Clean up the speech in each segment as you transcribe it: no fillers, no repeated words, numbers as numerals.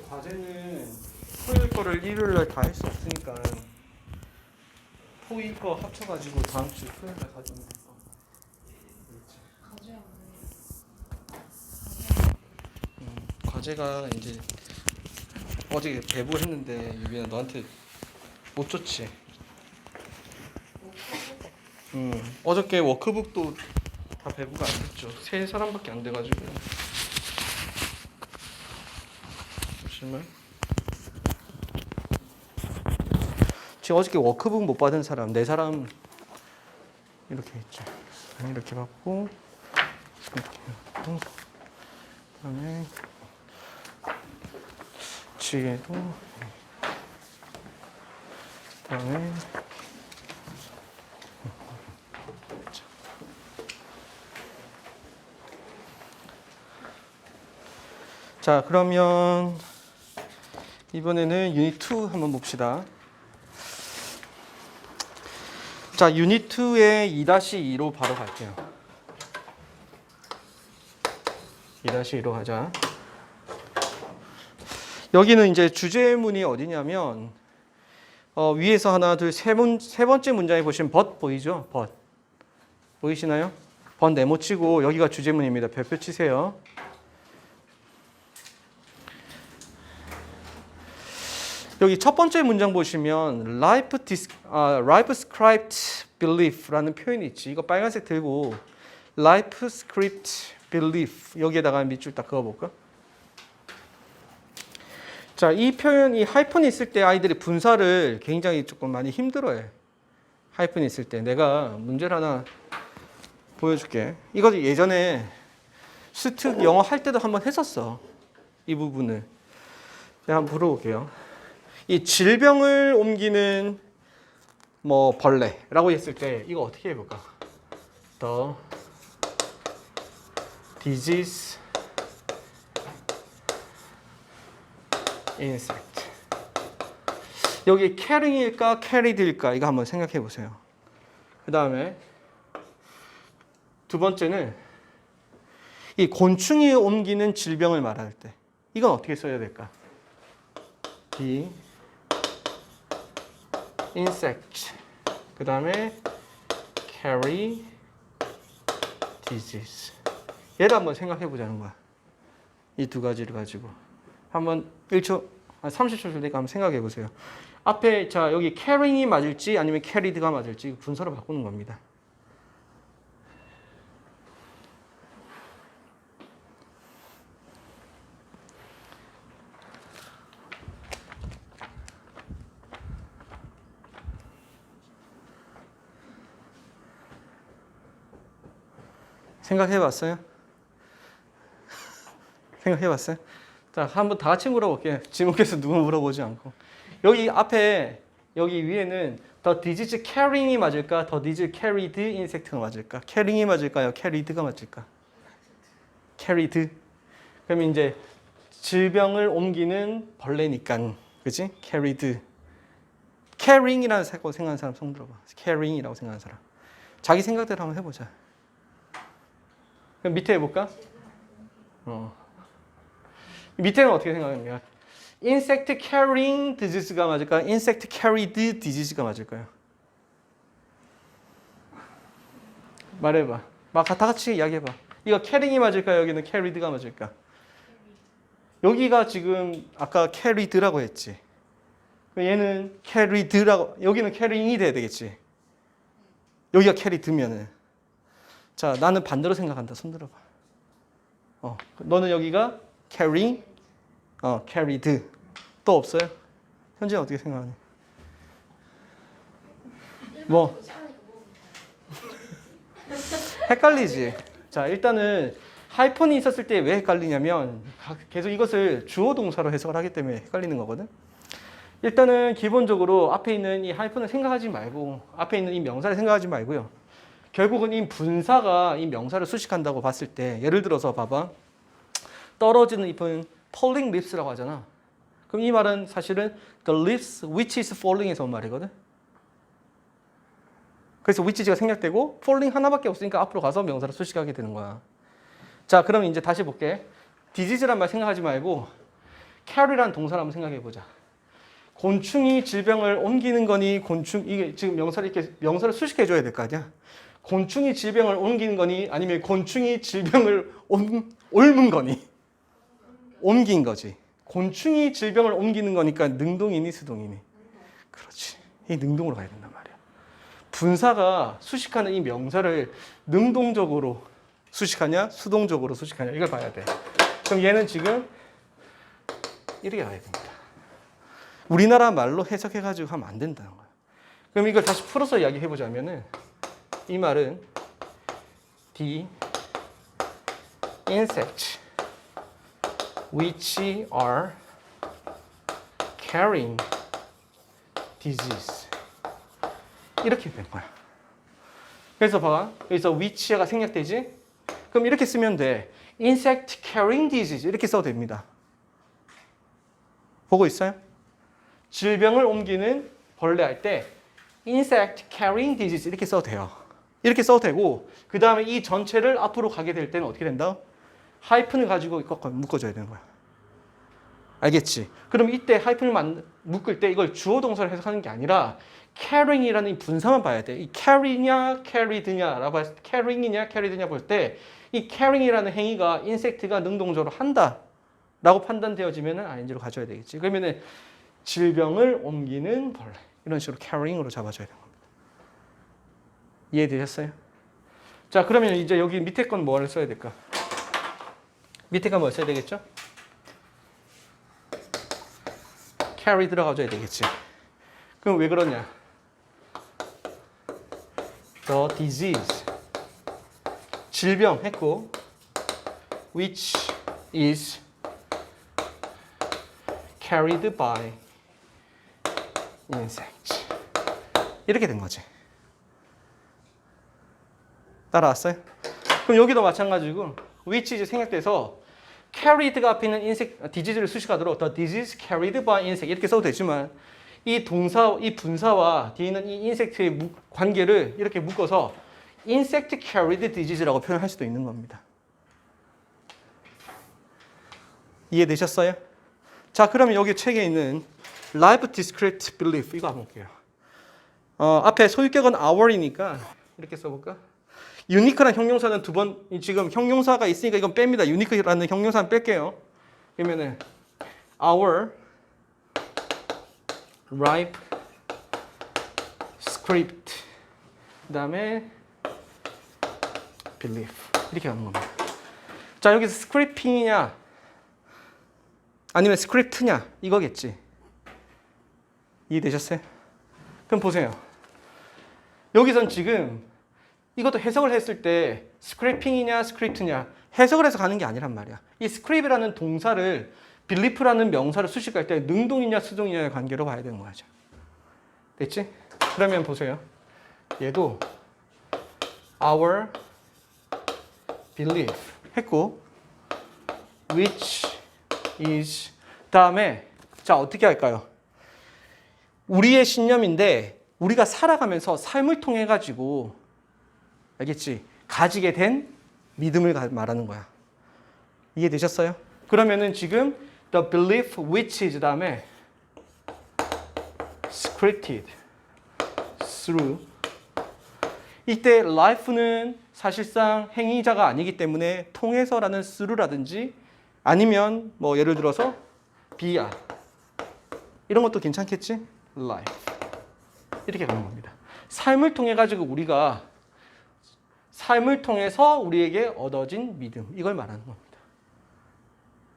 과제는 토요일 거를 일요일 날 다 할 수 없으니까 토요일 거 합쳐가지고 다음 주 토요일 날 가져오면 될 거. 과제가 이제 어제 배부했는데 유빈아 너한테 못 줬지. 어저께 워크북도 다 배부가 안 됐죠. 세 사람밖에 안 돼가지고. 잠시만. 지금 어저께 워크북 못 받은 사람 네 사람 이렇게 있죠. 이렇게 받고 그다음에 뒤에도 그다음에 자 그러면 이번에는 유닛 2 한번 봅시다. 자 유닛 2의 2-2로 바로 갈게요. 2-2로 가자. 여기는 이제 주제문이 어디냐면 위에서 하나 둘 세 번째 문장에 보시면 but 보이죠? but 보이시나요? but 네모 치고 여기가 주제문입니다. 별표 치세요. 여기 첫 번째 문장 보시면 life script belief라는 표현이 있지. 이거 빨간색 들고 life script belief 여기에다가 밑줄 딱 그어볼까? 자, 이 표현, 이 하이픈이 있을 때 아이들이 분사를 굉장히 조금 많이 힘들어해. 하이픈이 있을 때 내가 문제를 하나 보여줄게. 이거 예전에 스특 영어 할 때도 한번 했었어. 이 부분을. 제가 한번 물어볼게요. 이 질병을 옮기는 뭐 벌레라고 했을 때 이거 어떻게 해볼까? The disease insect. 여기 carrying일까 carried일까 이거 한번 생각해 보세요. 그 다음에 두 번째는 이 곤충이 옮기는 질병을 말할 때 이건 어떻게 써야 될까? The insect. 그 다음에 carry disease. 얘를 한번 생각해 보자는 거야. 이 두 가지를 가지고 한번 1초, 30초 줄 테니까 한번 생각해 보세요. 앞에 자 여기 carrying이 맞을지 아니면 carried가 맞을지 분사로 바꾸는 겁니다. 생각해 봤어요? 생각해 봤어요? 자, 한번 다 같이 물어볼게요. 지목해서 누구 물어보지 않고. 여기 앞에, 여기 위에는 the disease carrying이 맞을까? the disease carried insect가 맞을까? carrying이 맞을까요? carried가 맞을까? carried. 그럼 이제 질병을 옮기는 벌레니까, 그치? carried. carrying이라는 생각하는 사람 손 들어봐. carrying이라고 생각하는 사람. 자기 생각대로 한번 해보자. 그럼 밑에 해볼까? 밑에는 어떻게 생각합니까? insect carrying disease가 맞을까? insect carried disease가 맞을까요? 말해봐. 막 다 같이 이야기해봐. 이거 carrying이 맞을까요? 여기는 carried가 맞을까? 여기가 지금 아까 carried라고 했지. 얘는 carried라고, 여기는 carrying이 돼야 되겠지. 여기가 carried면은. 자, 나는 반대로 생각한다. 손 들어봐. 너는 여기가 carrying, carried. 또 없어요? 현진이 어떻게 생각하니? 뭐? 헷갈리지? 자, 일단은 하이픈이 있었을 때 왜 헷갈리냐면 계속 이것을 주어 동사로 해석을 하기 때문에 헷갈리는 거거든. 일단은 기본적으로 앞에 있는 이 하이픈을 생각하지 말고 앞에 있는 이 명사를 생각하지 말고요. 결국은 이 분사가 이 명사를 수식한다고 봤을 때 예를 들어서 봐봐. 떨어지는 잎은 falling leaves라고 하잖아. 그럼 이 말은 사실은 the leaves which is falling에서 온 말이거든. 그래서 which가 생략되고 falling 하나밖에 없으니까 앞으로 가서 명사를 수식하게 되는 거야. 자, 그럼 이제 다시 볼게. disease란 말 생각하지 말고 carry라는 동사를 한번 생각해 보자. 곤충이 질병을 옮기는 거니 이게 지금 명사를 수식해 줘야 될 거 아니야. 곤충이 질병을 옮기는 거니 아니면 곤충이 질병을 옮은 거니 옮긴 거지. 곤충이 질병을 옮기는 거니까 능동이니 수동이니. 그렇지. 이 능동으로 가야 된단 말이야. 분사가 수식하는 이 명사를 능동적으로 수식하냐 수동적으로 수식하냐 이걸 봐야 돼. 그럼 얘는 지금 이렇게 가야 됩니다. 우리나라 말로 해석해가지고 하면 안 된다는 거야. 그럼 이걸 다시 풀어서 이야기해보자면은 이 말은 the insects which are carrying disease 이렇게 된 거야. 그래서 봐봐. 여기서 which가 생략되지? 그럼 이렇게 쓰면 돼. insect carrying disease 이렇게 써도 됩니다. 보고 있어요? 질병을 옮기는 벌레 할 때 insect carrying disease 이렇게 써도 돼요. 이렇게 써도 되고 그 다음에 이 전체를 앞으로 가게 될 때는 어떻게 된다? 하이픈을 가지고 묶어줘야 되는 거야. 알겠지? 그럼 이때 하이픈을 묶을 때 이걸 주어 동사를 해석하는 게 아니라 carrying이라는 이 분사만 봐야 돼. 이 carry냐 carried냐라고 해서 carrying이냐 carried냐 볼 때 이 carrying이라는 행위가 인섹트가 능동적으로 한다라고 판단되어지면 ing로 가져야 되겠지. 그러면은 질병을 옮기는 벌레 이런 식으로 carrying으로 잡아줘야 되는 겁니다. 이해되셨어요? 자, 그러면 이제 여기 밑에 건 뭐를 써야 될까? 밑에 건 뭐 써야 되겠죠? carry 들어가줘야 되겠지. 그럼 왜 그러냐? The disease 질병 했고 which is carried by insects 이렇게 된 거지. 따라왔어요? 그럼 여기도 마찬가지고 which is 생략돼서 carried가 앞에 있는 disease를 수식하도록 the disease carried by insect 이렇게 써도 되지만 이 분사와 뒤에 있는 이 인섹트의 관계를 이렇게 묶어서 insect carried disease라고 표현할 수도 있는 겁니다. 이해되셨어요? 자, 그러면 여기 책에 있는 live discrete belief 이거 한번 볼게요. 앞에 소유격은 our이니까 이렇게 써볼까? unique라는 형용사는 두 번 지금 형용사가 있으니까 이건 뺍니다. unique라는 형용사는 뺄게요. 그러면은 our ripe script 그다음에 belief 이렇게 가는 겁니다. 자, 여기서 스크립팅이냐 아니면 스크립트냐 이거겠지. 이해되셨어요? 그럼 보세요. 여기선 지금 이것도 해석을 했을 때 스크래핑이냐 스크립트냐 해석을 해서 가는 게 아니란 말이야. 이 스크립이라는 동사를 belief라는 명사를 수식할 때 능동이냐 수동이냐의 관계로 봐야 되는 거죠. 됐지? 그러면 보세요. 얘도 our belief 했고 which is 다음에 자 어떻게 할까요? 우리의 신념인데 우리가 살아가면서 삶을 통해 가지고 알겠지? 가지게 된 믿음을 말하는 거야. 이해되셨어요? 그러면은 지금 the belief which is 다음에 scripted through 이때 life는 사실상 행위자가 아니기 때문에 통해서라는 through라든지 아니면 뭐 예를 들어서 via 이런 것도 괜찮겠지? life 이렇게 가는 겁니다. 삶을 통해 가지고 우리가 삶을 통해서 우리에게 얻어진 믿음 이걸 말하는 겁니다.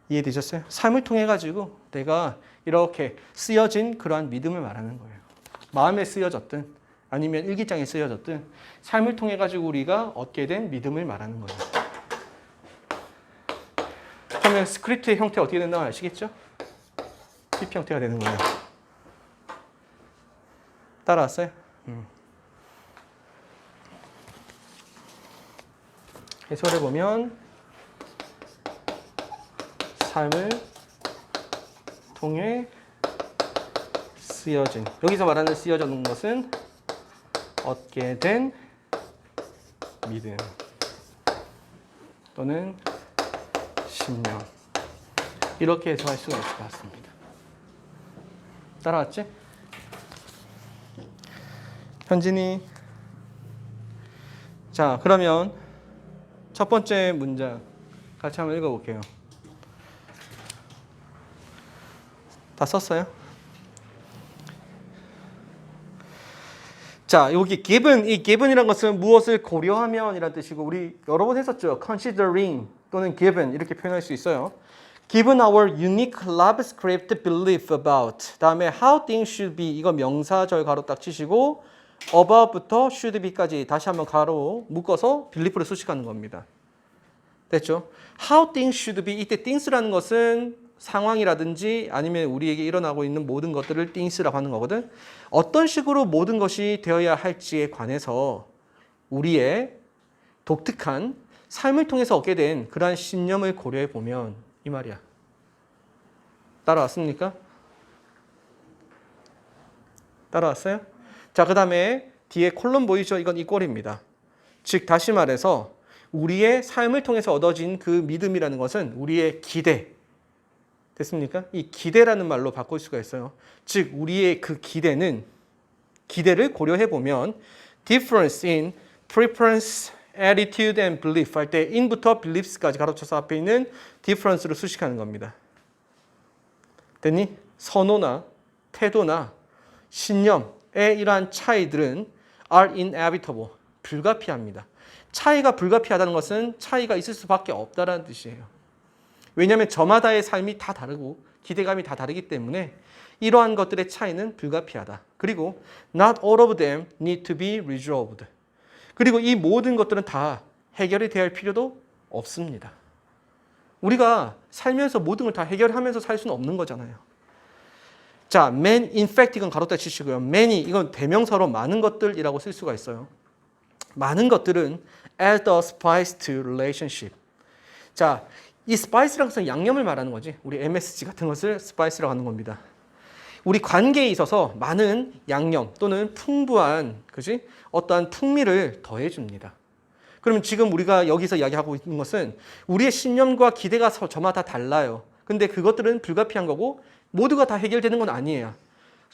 이해되셨어요? 삶을 통해 가지고 내가 이렇게 쓰여진 그러한 믿음을 말하는 거예요. 마음에 쓰여졌든 아니면 일기장에 쓰여졌든 삶을 통해 가지고 우리가 얻게 된 믿음을 말하는 거예요. 그러면 스크립트의 형태 어떻게 된다고 아시겠죠? PP 형태가 되는 거예요. 따라왔어요? 해설해 보면 삶을 통해 쓰여진 여기서 말하는 쓰여진 것은 얻게 된 믿음 또는 신념 이렇게 해석할 수가 있을 것 같습니다. 따라왔지? 현진이. 자, 그러면 첫 번째 문장 같이 한번 읽어볼게요. 다 썼어요? 자, 여기 given, 이 given이란 것은 무엇을 고려하면 이란 뜻이고, 우리 여러 번 했었죠. considering 또는 given 이렇게 표현할 수 있어요. Given our unique lab-script belief about, 다음에 how things should be, 이거 명사절 가로 딱 치시고 about부터 should be까지 다시 한번 가로 묶어서 belief를 수식하는 겁니다. 됐죠? How things should be, 이때 things라는 것은 상황이라든지 아니면 우리에게 일어나고 있는 모든 것들을 things라고 하는 거거든. 어떤 식으로 모든 것이 되어야 할지에 관해서 우리의 독특한 삶을 통해서 얻게 된 그러한 신념을 고려해 보면 이 말이야. 따라왔습니까? 따라왔어요? 자, 그 다음에 뒤에 콜론 보이죠? 이건 이꼴입니다. 즉 다시 말해서 우리의 삶을 통해서 얻어진 그 믿음이라는 것은 우리의 기대. 됐습니까? 이 기대라는 말로 바꿀 수가 있어요. 즉 우리의 그 기대를 고려해 보면 difference in preference, attitude and belief 할 때 in부터 beliefs까지 가로쳐서 앞에 있는 difference를 수식하는 겁니다. 됐니? 선호나 태도나 신념의 이러한 차이들은 are inevitable, 불가피합니다. 차이가 불가피하다는 것은 차이가 있을 수밖에 없다는 뜻이에요. 왜냐하면 저마다의 삶이 다 다르고 기대감이 다 다르기 때문에 이러한 것들의 차이는 불가피하다. 그리고 not all of them need to be resolved. 그리고 이 모든 것들은 다 해결이 되어야 할 필요도 없습니다. 우리가 살면서 모든 걸 다 해결하면서 살 수는 없는 거잖아요. 자, man, in fact 이건 가로다 치시고요. many 이건 대명사로 많은 것들이라고 쓸 수가 있어요. 많은 것들은 as the spice to relationship. 자, 이 스파이스라는 것은 양념을 말하는 거지. 우리 MSG 같은 것을 스파이스라고 하는 겁니다. 우리 관계에 있어서 많은 양념 또는 풍부한 그지? 어떠한 풍미를 더해줍니다. 그러면 지금 우리가 여기서 이야기하고 있는 것은 우리의 신념과 기대가 저마다 달라요. 근데 그것들은 불가피한 거고 모두가 다 해결되는 건 아니에요.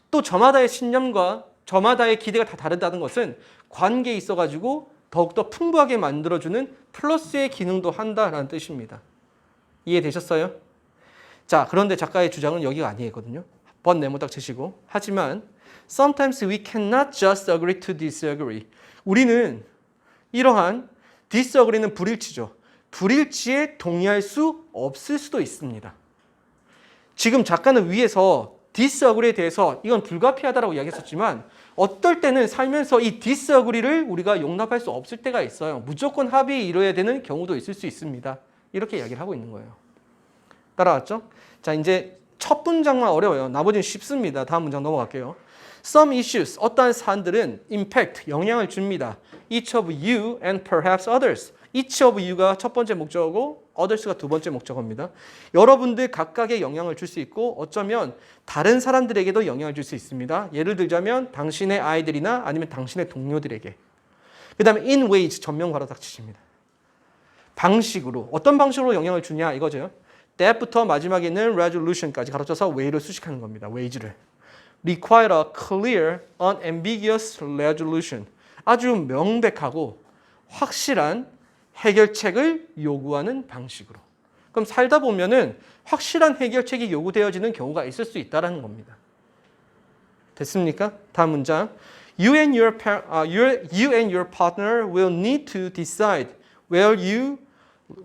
또 저마다의 신념과 저마다의 기대가 다 다르다는 것은 관계에 있어가지고 더욱더 풍부하게 만들어주는 플러스의 기능도 한다라는 뜻입니다. 이해되셨어요? 자, 그런데 작가의 주장은 여기가 아니거든요. 번 네모 딱 치시고. 하지만 sometimes we cannot just agree to disagree. 우리는 이러한 disagree는 불일치죠. 불일치에 동의할 수 없을 수도 있습니다. 지금 작가는 위에서 disagree에 대해서 이건 불가피하다라고 이야기했었지만 어떨 때는 살면서 이 disagree를 우리가 용납할 수 없을 때가 있어요. 무조건 합의에 이뤄야 되는 경우도 있을 수 있습니다. 이렇게 이야기를 하고 있는 거예요. 따라왔죠? 자, 이제 첫 문장만 어려워요. 나머지는 쉽습니다. 다음 문장 넘어갈게요. Some issues, 어떠한 사안들은 impact, 영향을 줍니다. Each of you and perhaps others. Each of you가 첫 번째 목적어고 others가 두 번째 목적어입니다. 여러분들 각각의 영향을 줄 수 있고 어쩌면 다른 사람들에게도 영향을 줄 수 있습니다. 예를 들자면 당신의 아이들이나 아니면 당신의 동료들에게. 그 다음에 in ways, 전면 괄호 딱 치십니다. 방식으로, 어떤 방식으로 영향을 주냐 이거죠. that부터 마지막에 있는 resolution까지 가로쳐서 way를 수식하는 겁니다. ways를. require a clear, unambiguous resolution. 아주 명백하고 확실한 해결책을 요구하는 방식으로. 그럼 살다 보면은 확실한 해결책이 요구되어지는 경우가 있을 수 있다는 겁니다. 됐습니까? 다음 문장. You and your partner will need to decide where you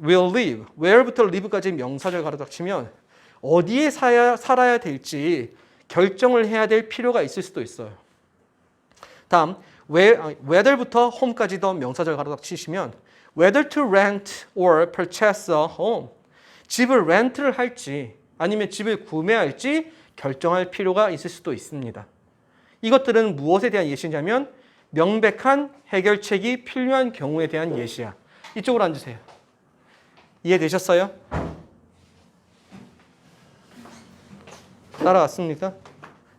will live. where부터 live까지 명사절 가로 닥치면 어디에 살아야 될지 결정을 해야 될 필요가 있을 수도 있어요. 다음 whether부터 home까지 더 명사절 가로 닥치시면 whether to rent or purchase a home. 집을 렌트를 할지 아니면 집을 구매할지 결정할 필요가 있을 수도 있습니다. 이것들은 무엇에 대한 예시냐면 명백한 해결책이 필요한 경우에 대한 예시야. 이쪽으로 앉으세요. 이해되셨어요? 따라왔습니까?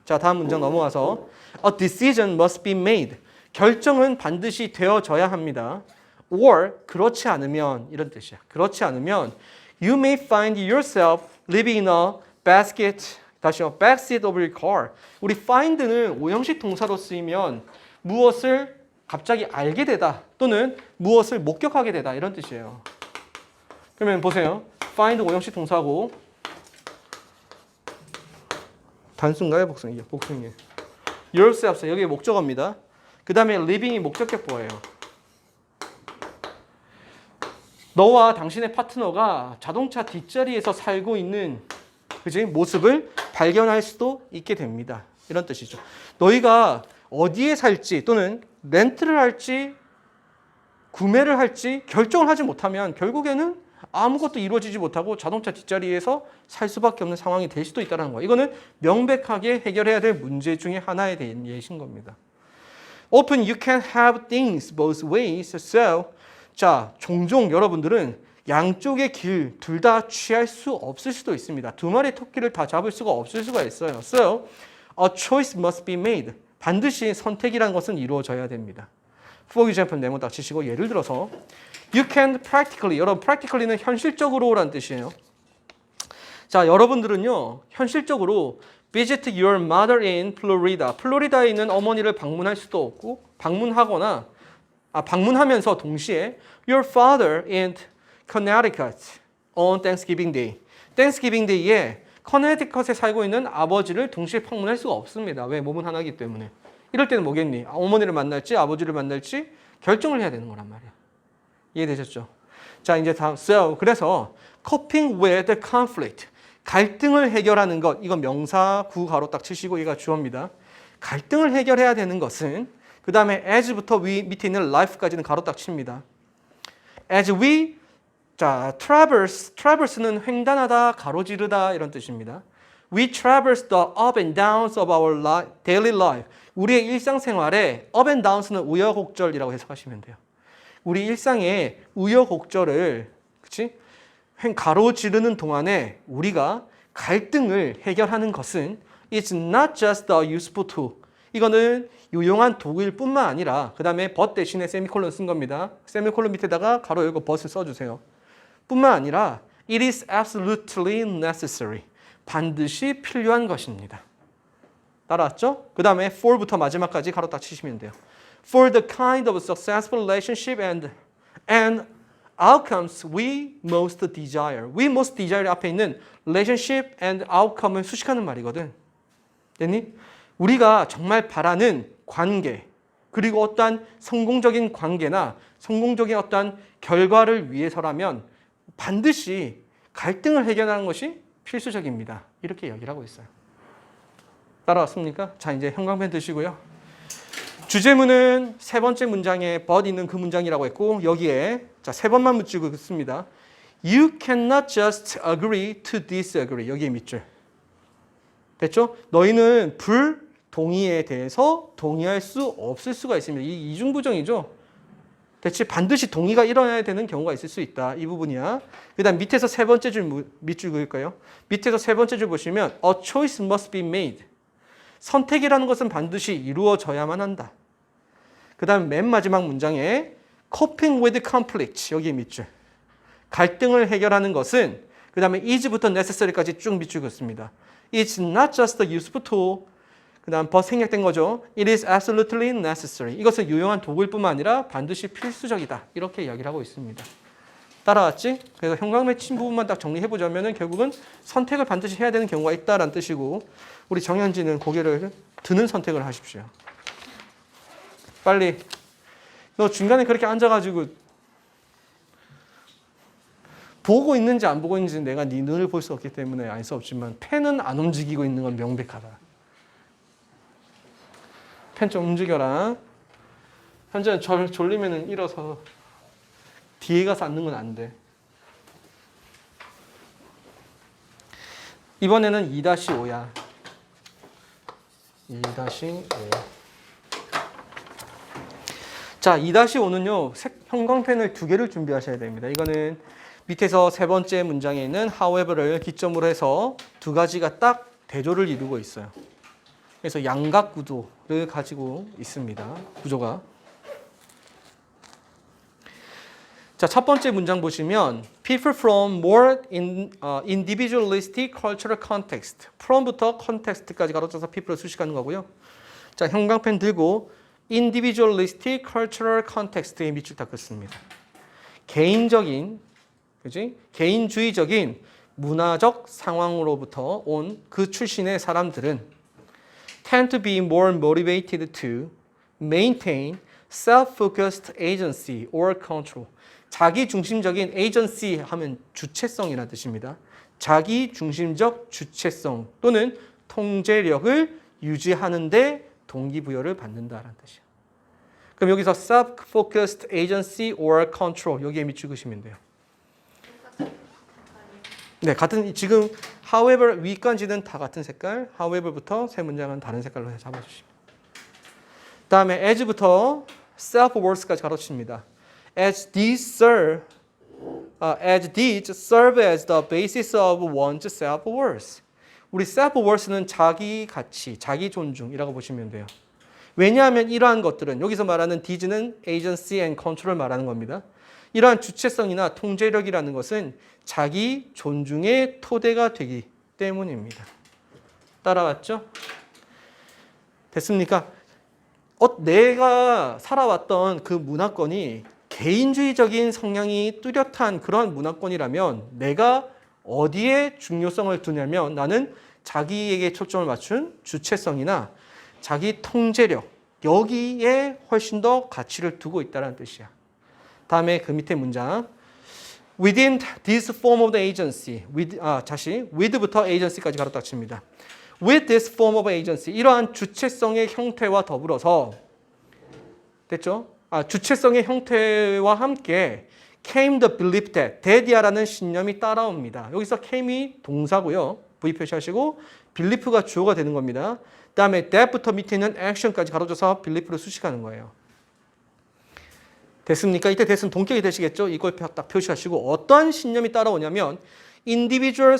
자, 다음 문장 넘어가서 A decision must be made. 결정은 반드시 되어져야 합니다. Or 그렇지 않으면 이런 뜻이야. 그렇지 않으면 You may find yourself living in a basket, 다시요, backseat of your car. 우리 find는 오형식 동사로 쓰이면 무엇을 갑자기 알게 되다 또는 무엇을 목격하게 되다 이런 뜻이에요. 그러면 보세요. find 오형식 동사고 단수인가요? 복수인가요? 복수인가요? yourselves 여기 목적어입니다. 그 다음에 living이 목적격보예요. 너와 당신의 파트너가 자동차 뒷자리에서 살고 있는 그지? 모습을 발견할 수도 있게 됩니다. 이런 뜻이죠. 너희가 어디에 살지 또는 렌트를 할지 구매를 할지 결정을 하지 못하면 결국에는 아무것도 이루어지지 못하고 자동차 뒷자리에서 살 수밖에 없는 상황이 될 수도 있다는 거예요. 이거는 명백하게 해결해야 될 문제 중에 하나에 대한 예신 겁니다. Often you can have things both ways. So, 자, 종종 여러분들은 양쪽의 길 둘 다 취할 수 없을 수도 있습니다. 두 마리 토끼를 다 잡을 수가 없을 수가 있어요. So, a choice must be made. 반드시 선택이라는 것은 이루어져야 됩니다. For example, 네모 딱 치시고 예를 들어서 You can practically, 여러분 practically는 현실적으로라는 뜻이에요. 자, 여러분들은요 현실적으로 visit your mother in Florida. 플로리다에 있는 어머니를 방문할 수도 없고 방문하면서 동시에 your father in Connecticut on Thanksgiving Day. Thanksgiving Day에 커네티컷에 살고 있는 아버지를 동시에 방문할 수가 없습니다. 왜? 몸은 하나이기 때문에. 이럴 때는 뭐겠니? 어머니를 만날지 아버지를 만날지 결정을 해야 되는 거란 말이야. 이해되셨죠? 자, 이제 다음. So, 그래서 coping with the conflict. 갈등을 해결하는 것. 이건 명사 구 가로 딱 치시고 얘가 주어입니다. 갈등을 해결해야 되는 것은 그 다음에 as부터 밑에 있는 life까지는 가로 딱 칩니다. As we 자, traverse는 횡단하다, 가로지르다 이런 뜻입니다. We traverse the up and downs of our daily life. 우리의 일상생활에 up and downs는 우여곡절이라고 해석하시면 돼요. 우리 일상의 우여곡절을 그치? 가로지르는 동안에 우리가 갈등을 해결하는 것은 It's not just a useful tool. 이거는 유용한 도구일 뿐만 아니라 그 다음에 but 대신에 세미콜론 쓴 겁니다. 세미콜론 밑에다가 가로 열고 but을 써주세요. 뿐만 아니라 It is absolutely necessary. 반드시 필요한 것입니다. 따라왔죠? 그 다음에 for부터 마지막까지 가로 딱 치시면 돼요. For the kind of successful relationship and outcomes we most desire. We most desire 앞에 있는 relationship and outcome을 수식하는 말이거든. 됐니? 우리가 정말 바라는 관계 그리고 어떠한 성공적인 관계나 성공적인 어떠한 결과를 위해서라면 반드시 갈등을 해결하는 것이 필수적입니다. 이렇게 얘기를 하고 있어요. 따라왔습니까? 자, 이제 형광펜 드시고요. 주제문은 세 번째 문장에 but 있는 그 문장이라고 했고 여기에 자, 세 번만 묻히고 있습니다. You cannot just agree to disagree. 여기에 밑줄. 됐죠? 너희는 불동의에 대해서 동의할 수 없을 수가 있습니다. 이 이중부정이죠. 대체 반드시 동의가 일어나야 되는 경우가 있을 수 있다. 이 부분이야. 그 다음 밑에서 세 번째 줄 밑줄 그을까요? 밑에서 세 번째 줄 보시면 A choice must be made. 선택이라는 것은 반드시 이루어져야만 한다. 그 다음 맨 마지막 문장에 Coping with conflict. 여기에 밑줄. 갈등을 해결하는 것은 그 다음에 is부터 necessary까지 쭉 밑줄 긋습니다. It's not just a useful tool. 그 다음 but 생략된 거죠. It is absolutely necessary. 이것은 유용한 도구일 뿐만 아니라 반드시 필수적이다. 이렇게 이야기를 하고 있습니다. 따라왔지? 그래서 형광펜 친 부분만 딱 정리해보자면 결국은 선택을 반드시 해야 되는 경우가 있다라는 뜻이고 우리 정현진은 고개를 드는 선택을 하십시오. 빨리. 너 중간에 그렇게 앉아가지고 보고 있는지 안 보고 있는지 내가 네 눈을 볼 수 없기 때문에 알 수 없지만 펜은 안 움직이고 있는 건 명백하다. 펜 좀 움직여라. 현재 졸리면 일어서 뒤에 가서 앉는 건 안 돼. 이번에는 2-5야. 2-5. 자, 2-5는요. 형광펜을 2개를 준비하셔야 됩니다. 이거는 밑에서 세 번째 문장에 있는 however를 기점으로 해서 두 가지가 딱 대조를 이루고 있어요. 그래서 양각 구도를 가지고 있습니다. 구조가. 자, 첫 번째 문장 보시면 people from more individualistic cultural context. from부터 context까지 가로쳐서 people을 수식하는 거고요. 자, 형광펜 들고 individualistic cultural context에 밑줄 다 긋습니다. 개인적인, 그지? 개인주의적인 문화적 상황으로부터 온 그 출신의 사람들은 tend to be more motivated to maintain self-focused agency or control. 자기 중심적인 agency 하면 주체성이라는 뜻입니다. 자기 중심적 주체성 또는 통제력을 유지하는 데 동기부여를 받는다라는 뜻이에요. 그럼 여기서 self-focused agency or control 여기에 밑줄 그시면 돼요. 네, 같은 지금 however 위까지는 다 같은 색깔, however부터 세 문장은 다른 색깔로 잡아주시면. 다음에 as부터 self-worth까지 가로칩니다. as these serve as the basis of one's self-worth. 우리 self-worth는 자기 가치, 자기 존중이라고 보시면 돼요. 왜냐하면 이러한 것들은 여기서 말하는 these는 agency and control을 말하는 겁니다. 이러한 주체성이나 통제력이라는 것은 자기 존중의 토대가 되기 때문입니다. 따라왔죠? 됐습니까? 내가 살아왔던 그 문화권이 개인주의적인 성향이 뚜렷한 그런 문화권이라면 내가 어디에 중요성을 두냐면 나는 자기에게 초점을 맞춘 주체성이나 자기 통제력 여기에 훨씬 더 가치를 두고 있다는 뜻이야. 다음에 그 밑에 문장 within this form of the agency with부터 agency까지 가로 닫힙니다. with this form of agency 이러한 주체성의 형태와 더불어서 됐죠? 주체성의 형태와 함께 came the belief that이라는 신념이 따라옵니다. 여기서 came이 동사고요. V 표시하시고 belief가 주어가 되는 겁니다. 그 다음에 that부터 밑에 있는 action까지 가로져서 belief를 수식하는 거예요. 됐습니까? 이때 that은 동격이 되시겠죠? 이걸 딱 표시하시고 어떠한 신념이 따라오냐면 individual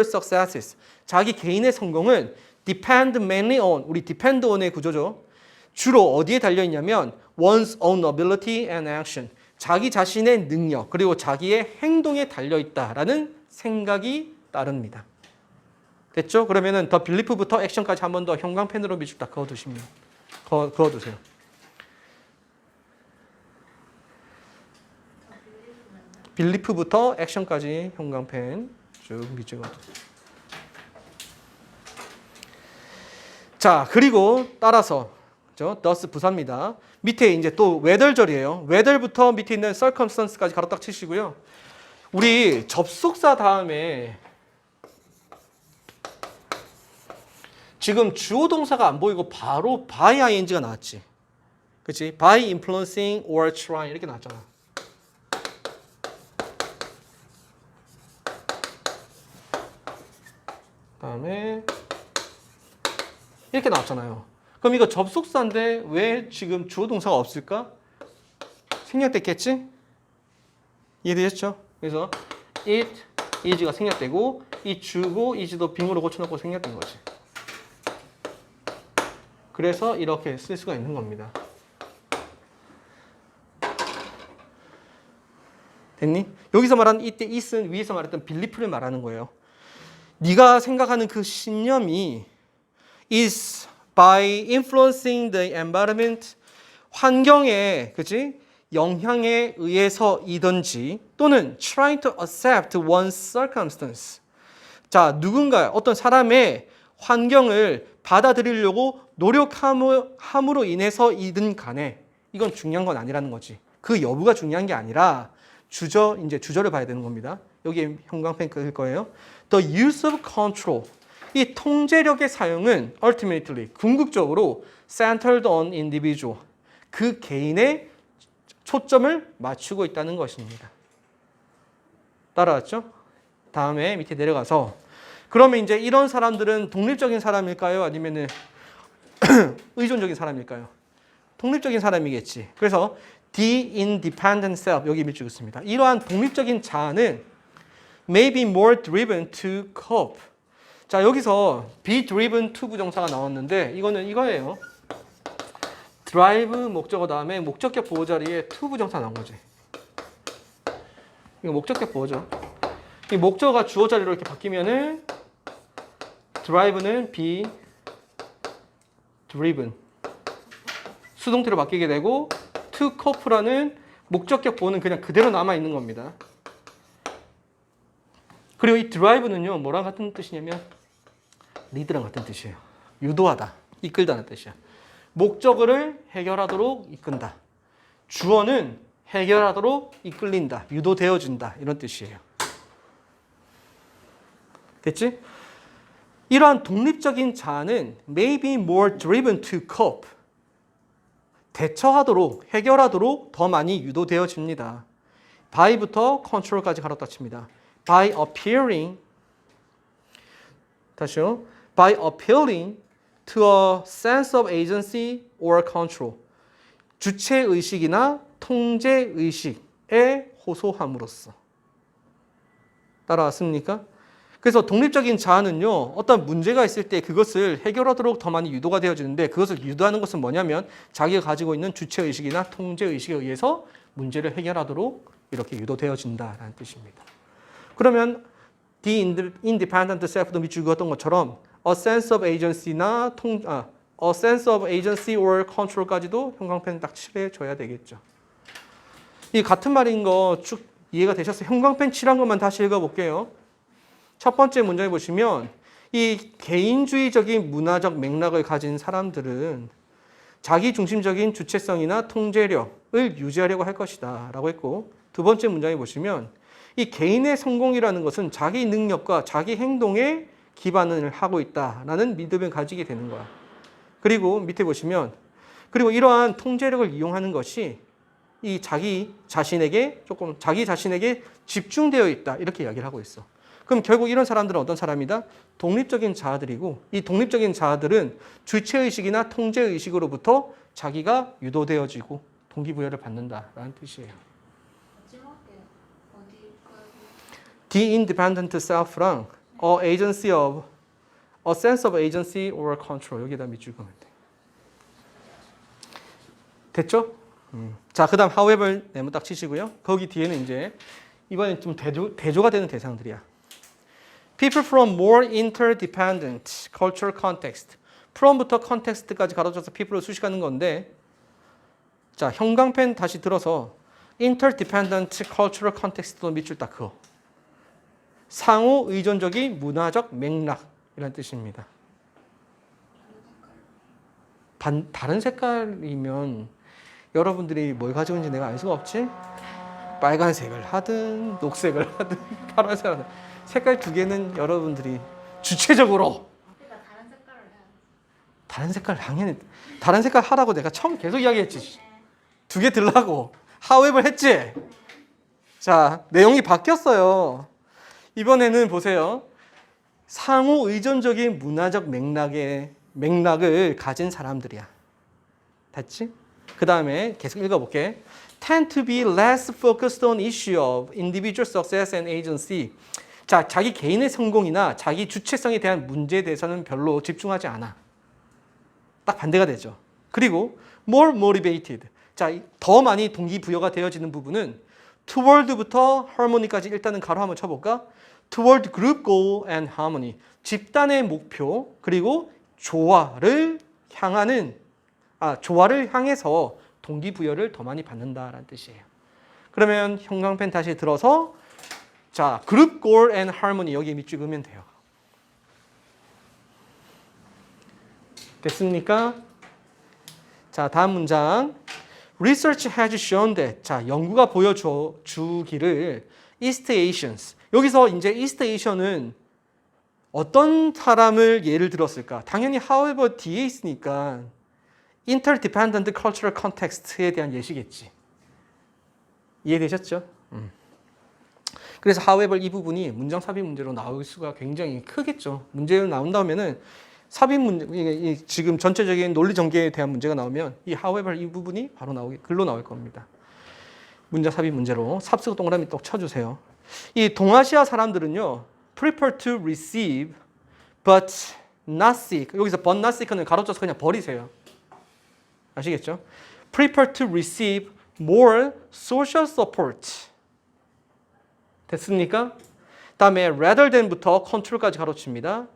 successes 자기 개인의 성공은 depend mainly on 우리 depend on의 구조죠. 주로 어디에 달려있냐면 one's own ability and action 자기 자신의 능력 그리고 자기의 행동에 달려있다라는 생각이 따릅니다. 됐죠? 그러면은 더 빌리프부터 액션까지 한 번 더 형광펜으로 밑줄 딱 그어두시면 그어두세요. 빌리프부터 액션까지 형광펜 쭉 밑줄 그어두세요. 자, 그리고 따라서 thus 부사입니다. 밑에 이제 또 weather절이에요. weather부터 밑에 있는 circumstance까지 가로 딱 치시고요. 우리 접속사 다음에 지금 주어 동사가 안 보이고 바로 by ing가 나왔지. 그렇지? by influencing or trying 이렇게 나왔잖아. 다음에 이렇게 나왔잖아요. 그럼 이거 접속사인데 왜 지금 주어 동사가 없을까? 생략됐겠지? 이해되셨죠? 그래서 it, is가 생략되고 이 주고 is도 빙으로 고쳐놓고 생략된 거지. 그래서 이렇게 쓸 수가 있는 겁니다. 됐니? 여기서 말하는 이때 it은 위에서 말했던 belief를 말하는 거예요. 네가 생각하는 그 신념이 is by influencing the environment 환경에 그치? 영향에 의해서이든지 또는 trying to accept one's circumstance 자 누군가 어떤 사람의 환경을 받아들이려고 노력함으로 인해서이든 간에 이건 중요한 건 아니라는 거지. 그 여부가 중요한 게 아니라 이제 주저를 봐야 되는 겁니다. 여기에 형광펜 그릴 거예요. The use of control 이 통제력의 사용은 ultimately 궁극적으로 centered on individual 그 개인의 초점을 맞추고 있다는 것입니다. 따라왔죠? 다음에 밑에 내려가서 그러면 이제 이런 사람들은 독립적인 사람일까요? 아니면은 의존적인 사람일까요? 독립적인 사람이겠지. 그래서 the independent self 여기 밑줄 긋습니다. 이러한 독립적인 자아는 may be more driven to cope. 자 여기서 be driven to 부정사가 나왔는데 이거는 이거예요. drive 목적어 다음에 목적격 보호 자리에 to 부정사 나온 거지. 이거 목적격 보호죠. 이 목적어가 주어 자리로 이렇게 바뀌면은 drive는 be driven 수동태로 바뀌게 되고 to cope라는 목적격 보호는 그냥 그대로 남아 있는 겁니다. 그리고 이 drive는요 뭐랑 같은 뜻이냐면 lead랑 같은 뜻이에요. 유도하다, 이끌다는 뜻이야. 목적어를 해결하도록 이끈다. 주어는 해결하도록 이끌린다, 유도되어준다 이런 뜻이에요. 됐지? 이러한 독립적인 자아는 may be more driven to cope. 대처하도록, 해결하도록 더 많이 유도되어집니다. by부터 control까지 가로 닫힙니다. by appearing, 다시요. by appealing to a sense of agency or control. 주체의식이나 통제의식에 호소함으로써. 따라왔습니까? 그래서 독립적인 자아는요, 어떤 문제가 있을 때 그것을 해결하도록 더 많이 유도가 되어지는데 그것을 유도하는 것은 뭐냐면 자기가 가지고 있는 주체의식이나 통제의식에 의해서 문제를 해결하도록 이렇게 유도되어진다라는 뜻입니다. 그러면 the independent self도 밑줄 그었던 것처럼 a sense of agency나 a sense of agency or control까지도 형광펜 딱 칠해줘야 되겠죠. 이 같은 말인 거 쭉 이해가 되셨어요? 형광펜 칠한 것만 다시 읽어볼게요. 첫 번째 문장에 보시면 이 개인주의적인 문화적 맥락을 가진 사람들은 자기중심적인 주체성이나 통제력을 유지하려고 할 것이다 라고 했고, 두 번째 문장에 보시면 이 개인의 성공이라는 것은 자기 능력과 자기 행동에 기반을 하고 있다라는 믿음을 가지게 되는 거야. 그리고 밑에 보시면 그리고 이러한 통제력을 이용하는 것이 이 자기 자신에게 집중되어 있다 이렇게 이야기를 하고 있어. 그럼 결국 이런 사람들은 어떤 사람이다? 독립적인 자아들이고, 이 독립적인 자아들은 주체의식이나 통제의식으로부터 자기가 유도되어지고 동기부여를 받는다라는 뜻이에요. The independent self랑 a sense of agency or control 여기다 밑줄 그으면 돼. 됐죠? 자, 그 다음 however 네모 딱 치시고요. 거기 뒤에는 이제 이번엔 좀 대조가 되는 대상들이야. People from more interdependent cultural context. from부터 context까지 가로져서 people을 수식하는 건데, 자, 형광펜 다시 들어서 interdependent cultural context도 밑줄 딱 그어. 상호 의존적인 문화적 맥락이라는 뜻입니다. 다른 색깔이면 여러분들이 뭘 가지고 있는지 내가 알 수가 없지? 빨간색을 하든 녹색을 하든 파란색을 하든 색깔 두 개는 여러분들이 주체적으로 다른 색깔 당연히 다른 색깔 하라고 내가 처음 계속 이야기했지. 두 개 들라고 however 했지. 자, 내용이 바뀌었어요. 이번에는 보세요. 상호 의존적인 문화적 맥락을 가진 사람들이야. 됐지? 그 다음에 계속 읽어볼게. Tend to be less focused on issue of individual success and agency. 자, 자기 개인의 성공이나 자기 주체성에 대한 문제에 대해서는 별로 집중하지 않아. 딱 반대가 되죠. 그리고 more motivated. 자, 더 많이 동기부여가 되어지는 부분은 toward부터 harmony까지 일단은 가로 한번 쳐볼까? toward group goal and harmony. 집단의 목표 그리고 조화를 향해서 동기부여를 더 많이 받는다라는 뜻이에요. 그러면 형광펜 다시 들어서 자, group goal and harmony 여기에 밑줄 그으면 돼요. 됐습니까? 자, 다음 문장. Research has shown that. 자, 연구가 보여주기를 East Asians. 여기서 이제 East Asian은 어떤 사람을 예를 들었을까? 당연히 however 뒤에 있으니까 interdependent cultural context에 대한 예시겠지. 이해되셨죠? 그래서 however 이 부분이 문장 삽입 문제로 나올 수가 굉장히 크겠죠. 문제로 나온다면은 삽입 문제, 지금 전체적인 논리 전개에 대한 문제가 나오면 이 however 이 부분이 바로 글로 나올 겁니다. 문장 삽입 문제로 삽쓰고 동그라미 또 쳐주세요. 이 동아시아 사람들은요, prefer to receive but not seek. 여기서 but not seek는 가로쳐서 그냥 버리세요. 아시겠죠? prefer to receive more social support. 됐습니까? 다음에 rather than부터 control까지 가로칩니다.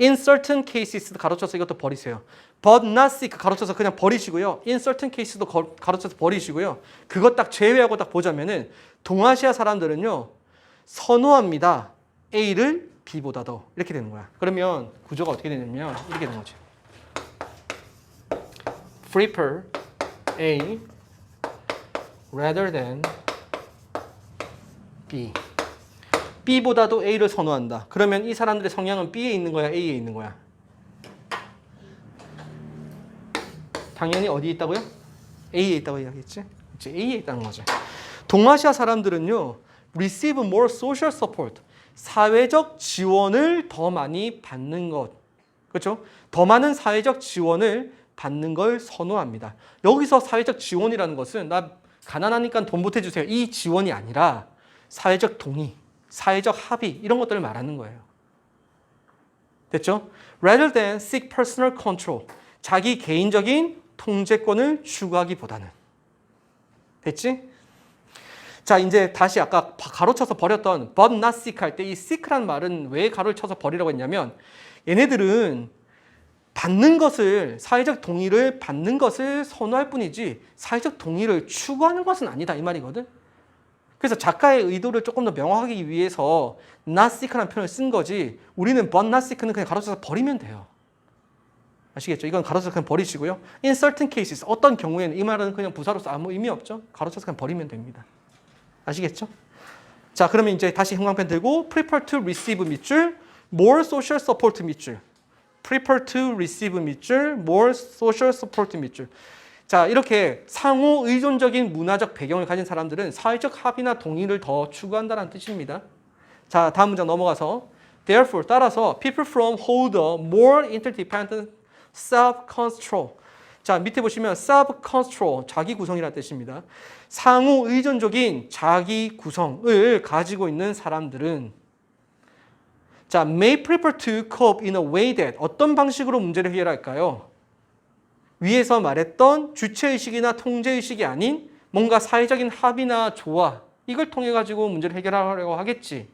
in certain cases 가로쳐서 이것도 버리세요. but not sick 가로쳐서 그냥 버리시고요. in certain cases도 가로쳐서 버리시고요. 그것 딱 제외하고 딱 보자면은 동아시아 사람들은요 선호합니다. A를 B보다 더 이렇게 되는 거야. 그러면 구조가 어떻게 되냐면 이렇게 되는 거지. prefer A rather than B. B보다도 A를 선호한다. 그러면 이 사람들의 성향은 B에 있는 거야, A에 있는 거야? 당연히 어디에 있다고요? A에 있다고 이야기했지? 그치? A에 있다는 거지. 동아시아 사람들은요, receive more social support. 사회적 지원을 더 많이 받는 것. 그렇죠? 더 많은 사회적 지원을 받는 걸 선호합니다. 여기서 사회적 지원이라는 것은 나 가난하니까 돈 보태주세요. 이 지원이 아니라 사회적 동의, 사회적 합의 이런 것들을 말하는 거예요. 됐죠? Rather than seek personal control. 자기 개인적인 통제권을 추구하기보다는. 됐지? 자, 이제 다시 아까 가로쳐서 버렸던 but not seek 할 때 이 seek라는 말은 왜 가로를 쳐서 버리라고 했냐면 얘네들은 받는 것을, 사회적 동의를 받는 것을 선호할 뿐이지 사회적 동의를 추구하는 것은 아니다 이 말이거든. 그래서 작가의 의도를 조금 더 명확하기 위해서 not seek라는 표현을 쓴 거지 우리는 but not seek는 그냥 가로쳐서 버리면 돼요. 아시겠죠? 이건 가로쳐서 그냥 버리시고요. In certain cases, 어떤 경우에는 이 말은 그냥 부사로서 아무 의미 없죠. 가로쳐서 그냥 버리면 됩니다. 아시겠죠? 자, 그러면 이제 다시 형광펜 들고 prefer to receive 밑줄, more social support 밑줄. prefer to receive 밑줄, more social support 밑줄. 자, 이렇게 상호 의존적인 문화적 배경을 가진 사람들은 사회적 합의나 동의를 더 추구한다는 뜻입니다. 자, 다음 문장 넘어가서 therefore 따라서 people from hold a more interdependent self-control. 자, 밑에 보시면 self-control, 자기 구성이라는 뜻입니다. 상호 의존적인 자기 구성을 가지고 있는 사람들은 자, may prefer to cope in a way that 어떤 방식으로 문제를 해결할까요? 위에서 말했던 주체의식이나 통제의식이 아닌 뭔가 사회적인 합의나 조화 이걸 통해 가지고 문제를 해결하려고 하겠지.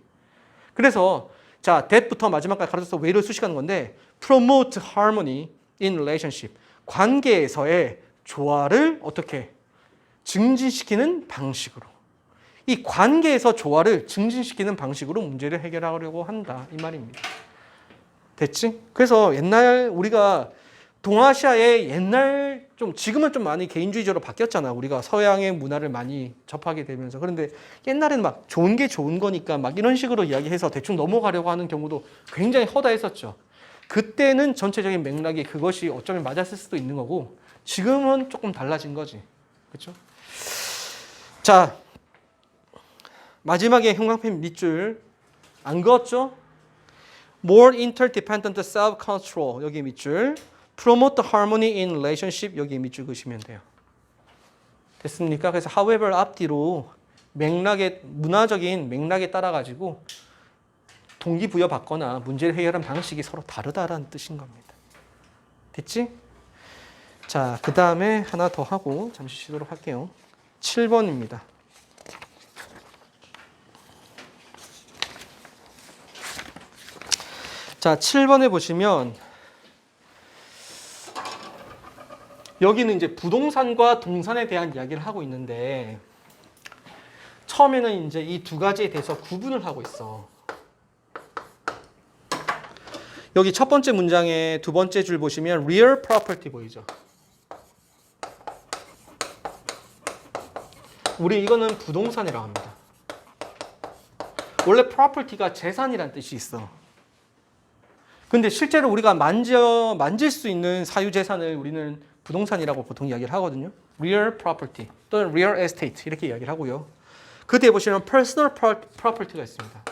그래서 자, that부터 마지막까지 가르쳐서 way를 수식하는 건데 promote harmony in relationship. 관계에서의 조화를 어떻게 증진시키는 방식으로. 이 관계에서 조화를 증진시키는 방식으로 문제를 해결하려고 한다. 이 말입니다. 됐지? 그래서 옛날 우리가 동아시아의 옛날 좀 지금은 좀 많이 개인주의적으로 바뀌었잖아. 우리가 서양의 문화를 많이 접하게 되면서. 그런데 옛날에는 막 좋은 게 좋은 거니까 막 이런 식으로 이야기해서 대충 넘어가려고 하는 경우도 굉장히 허다했었죠. 그때는 전체적인 맥락이 그것이 어쩌면 맞았을 수도 있는 거고 지금은 조금 달라진 거지. 그렇죠? 자, 마지막에 형광펜 밑줄 안 그었죠? More interdependent self-control 여기 밑줄 Promote harmony in relationship 여기 밑줄 그으시면 돼요. 됐습니까? 그래서 however 앞뒤로 맥락에 문화적인 맥락에 따라 가지고 동기부여 받거나 문제를 해결하는 방식이 서로 다르다라는 뜻인 겁니다. 됐지? 자, 그 다음에 하나 더 하고 잠시 쉬도록 할게요. 7번입니다. 자, 7번에 보시면 여기는 이제 부동산과 동산에 대한 이야기를 하고 있는데 처음에는 이제 이 두 가지에 대해서 구분을 하고 있어. 여기 첫 번째 문장의 두 번째 줄 보시면 real property 보이죠? 우리 이거는 부동산이라고 합니다. 원래 property가 재산이란 뜻이 있어. 근데 실제로 우리가 만질 수 있는 사유재산을 우리는 부동산이라고 보통 이야기를 하거든요. real property 또는 real estate 이렇게 이야기를 하고요. 그 뒤에 보시면 personal property가 있습니다.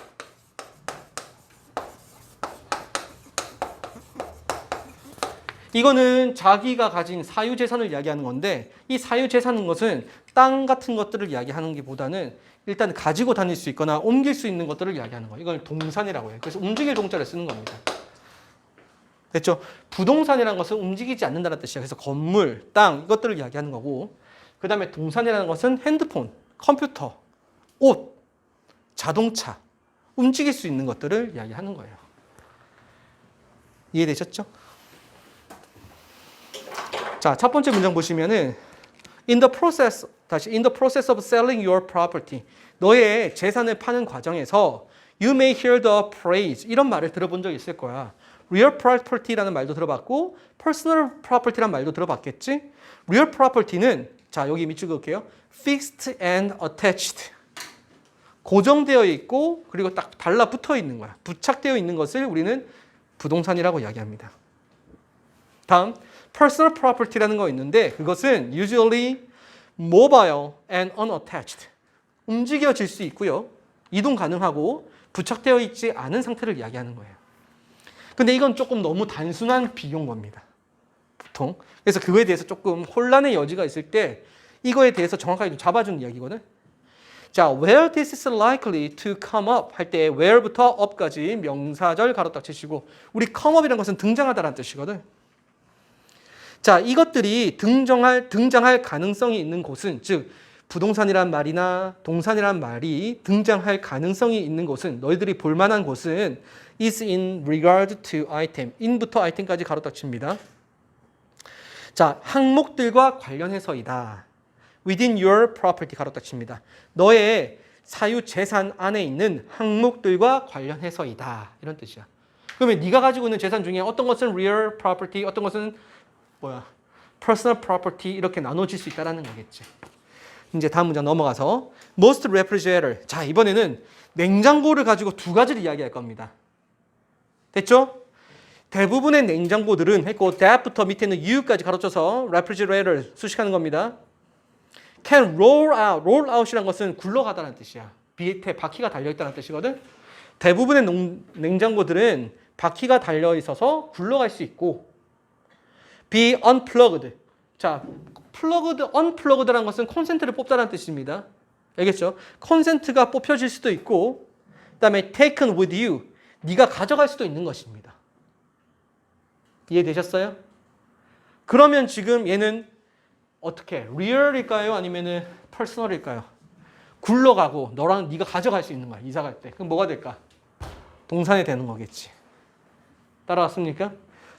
이거는 자기가 가진 사유재산을 이야기하는 건데 이 사유재산인 것은 땅 같은 것들을 이야기하는 것보다는 일단 가지고 다닐 수 있거나 옮길 수 있는 것들을 이야기하는 거예요. 이걸 동산이라고 해요. 그래서 움직일 동자를 쓰는 겁니다. 됐죠? 부동산이라는 것은 움직이지 않는다는 뜻이야. 그래서 건물, 땅 이것들을 이야기하는 거고 그 다음에 동산이라는 것은 핸드폰, 컴퓨터, 옷, 자동차 움직일 수 있는 것들을 이야기하는 거예요. 이해되셨죠? 자, 첫 번째 문장 보시면은 in the process of selling your property 너의 재산을 파는 과정에서 you may hear the phrase 이런 말을 들어본 적 있을 거야. real property라는 말도 들어봤고 personal property라는 말도 들어봤겠지? real property는 자, 여기 밑줄 그을게요. fixed and attached. 고정되어 있고 그리고 딱 달라붙어 있는 거야. 부착되어 있는 것을 우리는 부동산이라고 이야기합니다. 다음 personal property라는 거 있는데 그것은 usually mobile and unattached. 움직여질 수 있고요. 이동 가능하고 부착되어 있지 않은 상태를 이야기하는 거예요. 근데 이건 조금 너무 단순한 비교인 겁니다. 보통. 그래서 그거에 대해서 조금 혼란의 여지가 있을 때 이거에 대해서 정확하게 좀 잡아주는 이야기거든. 자, where this is likely to come up 할 때 where부터 up까지 명사절 가로 딱 치시고 우리 come up이라는 것은 등장하다라는 뜻이거든. 자, 이것들이 등장할 가능성이 있는 곳은 즉 부동산이란 말이나 동산이란 말이 등장할 가능성이 있는 곳은 너희들이 볼 만한 곳은 is in regard to item. in부터 item까지 가로 딱 칩니다. 자, 항목들과 관련해서이다. within your property 가로 딱 칩니다. 너의 사유 재산 안에 있는 항목들과 관련해서이다. 이런 뜻이야. 그러면 네가 가지고 있는 재산 중에 어떤 것은 real property, 어떤 것은 personal property 이렇게 나눠질 수 있다는 거겠지. 이제 다음 문장 넘어가서 most refrigerator. 자, 이번에는 냉장고를 가지고 두 가지를 이야기할 겁니다. 됐죠? 대부분의 냉장고들은 했고 that부터 밑에는 you까지 가로쳐서 refrigerator 수식하는 겁니다. can roll out. roll out이라는 것은 굴러가다는 뜻이야. 밑에 바퀴가 달려있다는 뜻이거든. 대부분의 냉장고들은 바퀴가 달려있어서 굴러갈 수 있고 be unplugged. 자, plugged, unplugged라는 것은 콘센트를 뽑다라는 뜻입니다. 알겠죠? 콘센트가 뽑혀질 수도 있고 그다음에 taken with you. 네가 가져갈 수도 있는 것입니다. 이해되셨어요? 그러면 지금 얘는 어떻게? real일까요? 아니면은 personal일까요? 굴러가고 너랑 네가 가져갈 수 있는 거야. 이사 갈 때. 그럼 뭐가 될까? 동산이 되는 거겠지. 따라왔습니까?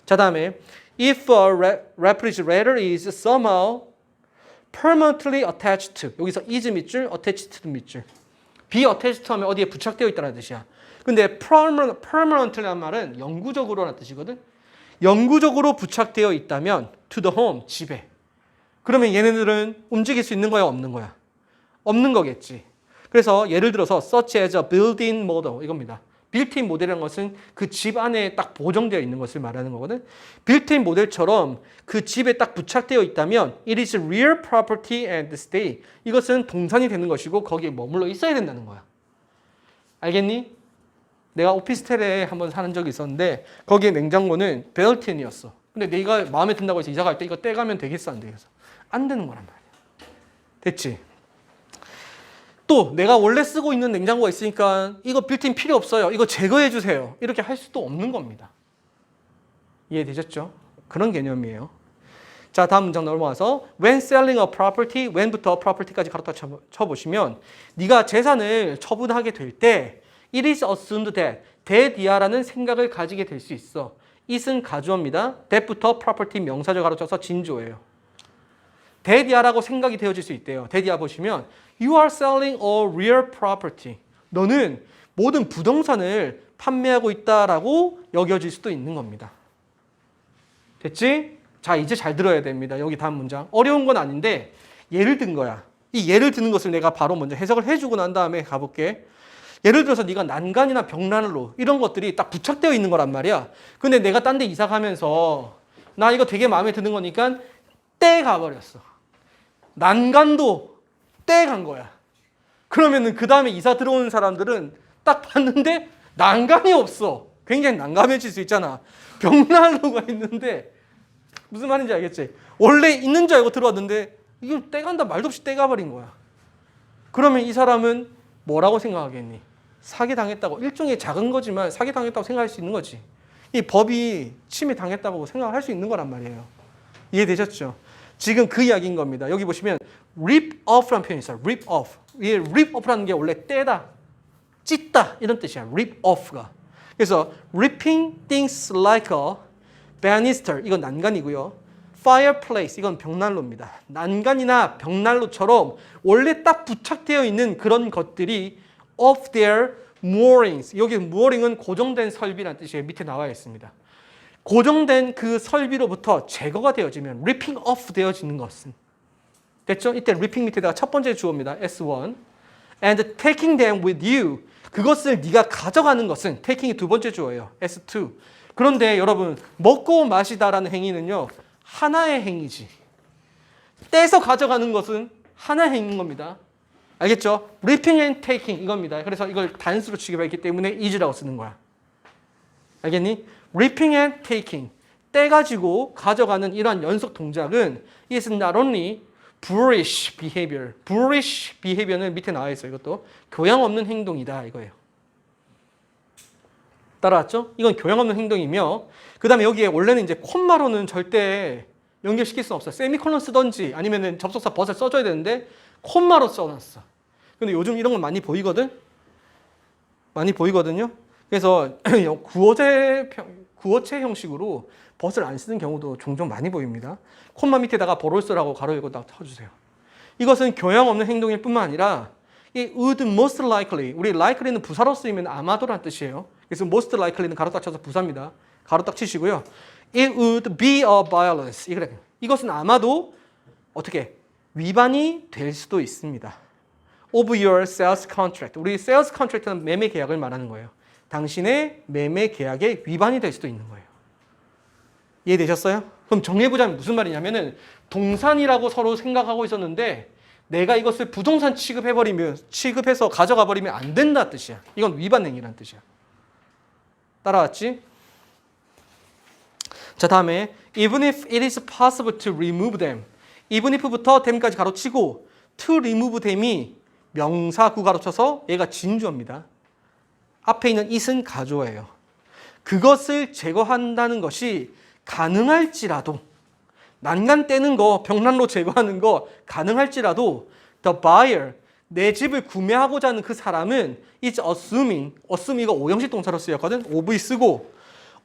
자, 다음에 if a refrigerator is somehow permanently attached to. 여기서 is 밑줄, attached to 밑줄. be attached 하면 어디에 부착되어 있다는 뜻이야. 근데 permanent라는 말은 영구적으로라는 뜻이거든. 영구적으로 부착되어 있다면 to the home, 집에. 그러면 얘네들은 움직일 수 있는 거야, 없는 거야? 없는 거겠지. 그래서 예를 들어서 such as a built-in model 이겁니다. 빌트인 모델이라는 것은 그 집 안에 딱 보정되어 있는 것을 말하는 거거든. 빌트인 모델처럼 그 집에 딱 부착되어 있다면 it is real property and stay. 이것은 동산이 되는 것이고 거기에 머물러 있어야 된다는 거야. 알겠니? 내가 오피스텔에 한번 사는 적이 있었는데 거기에 냉장고는 빌트인이었어. 근데 내가 마음에 든다고 해서 이사 갈 때 이거 떼가면 되겠어, 안 되겠어? 안 되는 거란 말이야. 됐지? 또 내가 원래 쓰고 있는 냉장고가 있으니까 이거 빌트인 필요 없어요. 이거 제거해 주세요. 이렇게 할 수도 없는 겁니다. 이해되셨죠? 그런 개념이에요. 자, 다음 문장 넘어가서 when selling a property, when부터 property까지 가로다 쳐보시면 네가 재산을 처분하게 될 때 it is assumed that, that이야라는 생각을 가지게 될 수 있어. it은 가주어입니다. that부터 property 명사절 가로쳐서 진주어예요. that이야라고 생각이 되어질 수 있대요. that이야 보시면 you are selling a real property. 너는 모든 부동산을 판매하고 있다라고 여겨질 수도 있는 겁니다. 됐지? 자, 이제 잘 들어야 됩니다. 여기 다음 문장. 어려운 건 아닌데 예를 든 거야. 이 예를 드는 것을 내가 바로 먼저 해석을 해주고 난 다음에 가볼게. 예를 들어서 네가 난간이나 벽난로 이런 것들이 딱 부착되어 있는 거란 말이야. 근데 내가 딴 데 이사 가면서 나 이거 되게 마음에 드는 거니까 떼 가버렸어. 난간도 떼 간 거야. 그러면은 그 다음에 이사 들어오는 사람들은 딱 봤는데 난간이 없어. 굉장히 난감해질 수 있잖아. 벽난로가 있는데 무슨 말인지 알겠지? 원래 있는 줄 알고 들어왔는데 이거 떼간다 말도 없이 떼가버린 거야. 그러면 이 사람은 뭐라고 생각하겠니? 사기당했다고. 일종의 작은 거지만 사기당했다고 생각할 수 있는 거지. 이 법이 침해당했다고 생각할 수 있는 거란 말이에요. 이해되셨죠? 지금 그 이야기인 겁니다. 여기 보시면 rip off라는 표현이 있어요. rip off. 이 rip off라는 게 원래 떼다, 찢다 이런 뜻이야. rip off가. 그래서 ripping things like a banister 이건 난간이고요. fireplace 이건 벽난로입니다. 난간이나 벽난로처럼 원래 딱 부착되어 있는 그런 것들이 of their moorings. 여기 mooring은 고정된 설비라는 뜻이에요. 밑에 나와 있습니다. 고정된 그 설비로부터 제거가 되어지면 ripping off 되어지는 것은 됐죠? 이때 ripping 밑에다가 첫 번째 주어입니다. S1 and taking them with you 그것을 네가 가져가는 것은 taking이 두 번째 주어예요. S2 그런데 여러분 먹고 마시다라는 행위는요 하나의 행위지 떼서 가져가는 것은 하나의 행위인 겁니다. 알겠죠? ripping and taking 이겁니다. 그래서 이걸 단수로 취급했기 때문에 is라고 쓰는 거야. 알겠니? ripping and taking 떼가지고 가져가는 이러한 연속 동작은 is not only boorish behavior. boorish behavior는 밑에 나와 있어요. 이것도 교양 없는 행동이다 이거예요. 따라왔죠? 이건 교양 없는 행동이며 그 다음에 여기에 원래는 이제 콤마로는 절대 연결시킬 수 없어요. 세미콜론 쓰던지 아니면은 접속사 벗을 써줘야 되는데 콤마로 써놨어. 근데 요즘 이런 건 많이 보이거든? 많이 보이거든요? 그래서 구어체 형식으로 벗을 안 쓰는 경우도 종종 많이 보입니다. 콤마 밑에다가 버롤스라고 가로 열고 딱 쳐주세요. 이것은 교양 없는 행동일 뿐만 아니라 이 would most likely, 우리 likely는 부사로 쓰이면 아마도란 뜻이에요. 그래서 most likely는 가로 딱 쳐서 부사입니다. 가로 딱 치시고요. It would be a violence. 이것은 아마도 어떻게 위반이 될 수도 있습니다. Of your sales contract. 우리 sales contract는 매매 계약을 말하는 거예요. 당신의 매매 계약에 위반이 될 수도 있는 거예요. 이해되셨어요? 그럼 정리해보자면 무슨 말이냐면은 동산이라고 서로 생각하고 있었는데 내가 이것을 부동산 취급해서 가져가 버리면 안 된다 뜻이야. 이건 위반 행위라는 뜻이야. 따라왔지? 자, 다음에 even if it is possible to remove them. even if부터 them까지 가로치고 to remove them이 명사 구 가로쳐서 얘가 진주어입니다. 앞에 있는 it은 가조예요. 그것을 제거한다는 것이 가능할지라도 난간 떼는 거, 벽난로 제거하는 거 가능할지라도 the buyer, 내 집을 구매하고자 하는 그 사람은 is assuming, assume 이거 오형식 동사로 쓰였거든. of 쓰고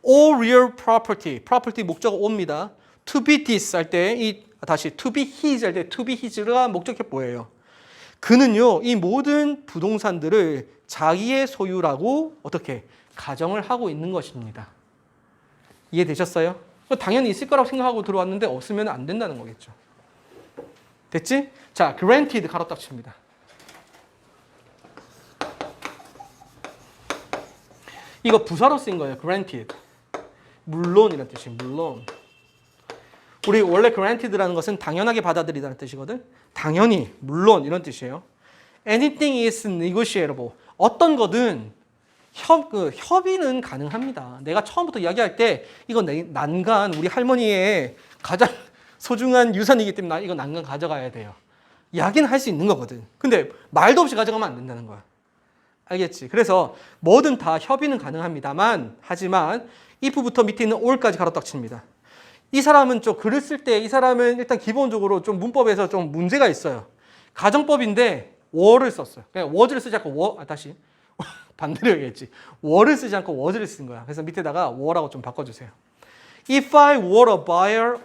all real property, property 목적 o입니다. to be this 할 때 다시 to be his 할 때 to be his가 목적격 보여요. 그는요 이 모든 부동산들을 자기의 소유라고 어떻게 가정을 하고 있는 것입니다. 이해되셨어요? 당연히 있을 거라고 생각하고 들어왔는데 없으면 안 된다는 거겠죠. 됐지? 자, granted 가로 딱 칩니다. 이거 부사로 쓰인 거예요. granted. 물론이라는 뜻이에요. 물론. 우리 원래 granted라는 것은 당연하게 받아들이다는 뜻이거든. 당연히, 물론 이런 뜻이에요. Anything is negotiable. 어떤 거든 협의는 가능합니다. 내가 처음부터 이야기할 때 이거 난간 우리 할머니의 가장 소중한 유산이기 때문에 이거 난간 가져가야 돼요. 이야기는 할 수 있는 거거든. 근데 말도 없이 가져가면 안 된다는 거야. 알겠지? 그래서 뭐든 다 협의는 가능합니다만 하지만 if부터 밑에 있는 all까지 가로 딱 칩니다. 이 사람은 좀 글을 쓸 때 이 사람은 일단 기본적으로 좀 문법에서 좀 문제가 있어요. 가정법인데 were를 썼어요. 그냥 was를 쓰지 않고 다시 반대로 얘기했지. were를 쓰지 않고 was를 쓴 거야. 그래서 밑에다가 were라고 좀 바꿔주세요. If I were a buyer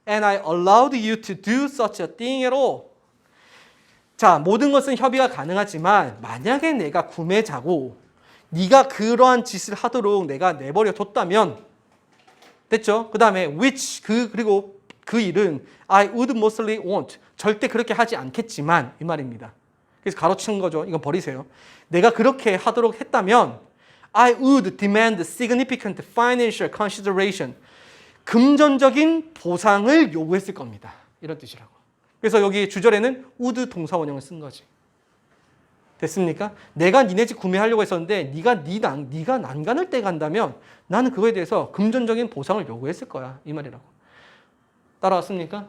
and I allowed you to do such a thing at all. 자, 모든 것은 협의가 가능하지만 만약에 내가 구매자고 네가 그러한 짓을 하도록 내가 내버려 뒀다면 됐죠? 그 다음에 which 그리고 그 일은 I would mostly want 절대 그렇게 하지 않겠지만 이 말입니다. 그래서 가로친 거죠. 이건 버리세요. 내가 그렇게 하도록 했다면 I would demand significant financial consideration 금전적인 보상을 요구했을 겁니다. 이런 뜻이라고. 그래서 여기 주절에는 would 동사 원형을 쓴 거지. 됐습니까? 내가 니네 집 구매하려고 했었는데 네가 난간을 떼간다면 나는 그거에 대해서 금전적인 보상을 요구했을 거야. 이 말이라고. 따라왔습니까?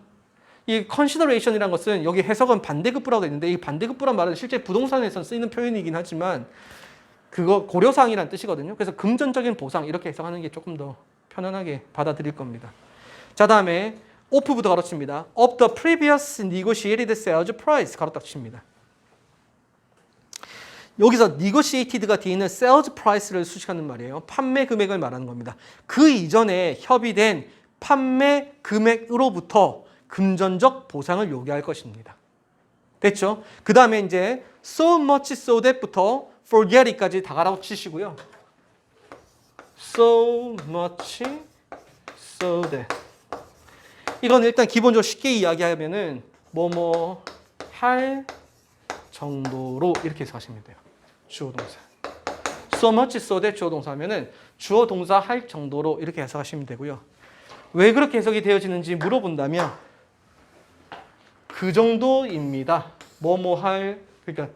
이 consideration이라는 것은 여기 해석은 반대급부라고 되어 있는데 이 반대급부란 말은 실제 부동산에서 쓰이는 표현이긴 하지만 그거 고려사항이라는 뜻이거든요. 그래서 금전적인 보상 이렇게 해석하는 게 조금 더 편안하게 받아들일 겁니다. 자, 다음에 off부터 가로칩니다. of the previous negotiated sales price 가로 딱 칩니다. 여기서 negotiated가 뒤에 있는 sales price를 수식하는 말이에요. 판매 금액을 말하는 겁니다. 그 이전에 협의된 판매 금액으로부터 금전적 보상을 요구할 것입니다. 됐죠? 그 다음에 이제 so much so that부터 forget it까지 다 가라고 치시고요. so much so that 이건 일단 기본적으로 쉽게 이야기하면은 뭐뭐 할 정도로 이렇게 해석하시면 돼요. 주어 동사. so much so that 주어 동사면은 주어 동사 할 정도로 이렇게 해석하시면 되고요. 왜 그렇게 해석이 되어지는지 물어본다면 그 정도입니다. 뭐뭐 할 그러니까